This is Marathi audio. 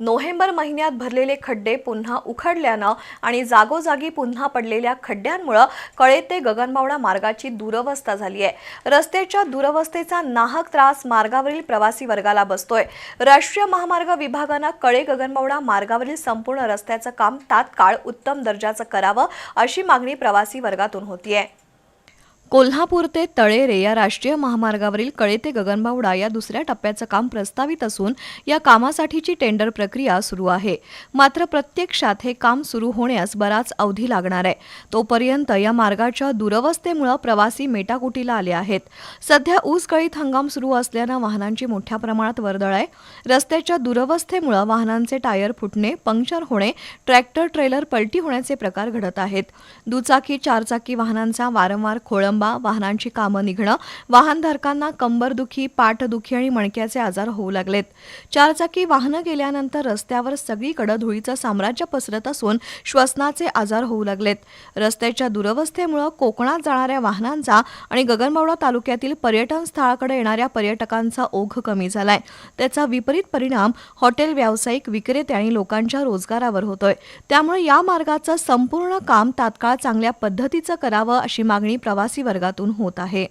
नोव्हेंबर महिन्यात भरलेले खड्डे पुन्हा उखडल्यानं आणि जागोजागी पुन्हा पडलेल्या खड्ड्यांमुळे कळे ते गगनबावडा मार्गाची दुरवस्था झाली आहे। रस्त्याच्या दुरवस्थेचा नाहक त्रास मार्गावरील प्रवासी वर्गाला बसतोय। राष्ट्रीय महामार्ग विभागाने कळे गगनबावडा मार्गावरील संपूर्ण रस्त्याचं काम तात्काळ उत्तम दर्जाचं करावं अशी मागणी प्रवासी वर्गातून होतीये। कोल्हापूर ते तळेरे या राष्ट्रीय महामार्गावरील कळे ते गगनबावडा या दुसऱ्या टप्प्याचं काम प्रस्तावित असून या कामासाठीची टेंडर प्रक्रिया सुरू आहे। मात्र प्रत्यक्षात हे काम सुरू होण्यास बराच अवधी लागणार आहे। तोपर्यंत या मार्गाच्या दुरवस्थेमुळे प्रवासी मेटाकुटीला आले आहेत। सध्या ऊस गळीत हंगाम सुरू असल्यानं वाहनांची मोठ्या प्रमाणात वर्दळ आहे। रस्त्याच्या दुरवस्थेमुळे वाहनांचे टायर फुटणे, पंक्चर होणे, ट्रॅक्टर ट्रेलर पलटी होण्याचे प्रकार घडत आहेत। दुचाकी चारचाकी वाहनांचा वारंवार खोळंबा, वाहनांची कामं निघणं, वाहनधारकांना कंबरदुखी, पाठदुखी आणि मणक्याचे आजार होऊ लागलेत। चारचाकी वाहनं गेल्यानंतर रस्त्यावर सगळीकडे धुळीचं साम्राज्य पसरत असून श्वसनाचे आजार होऊ लागलेत। रस्त्याच्या दुरवस्थेमुळे कोकणात जाणाऱ्या वाहनांचा आणि गगनबावडा तालुक्यातील पर्यटन स्थळाकडे येणाऱ्या पर्यटकांचा ओघ कमी झालाय। त्याचा विपरीत परिणाम हॉटेल व्यावसायिक, विक्रेते आणि लोकांच्या रोजगारावर होतोय। त्यामुळे या मार्गाचं संपूर्ण काम तात्काळ चांगल्या पद्धतीचं करावं अशी मागणी प्रवासी वर्गातून होत आहे।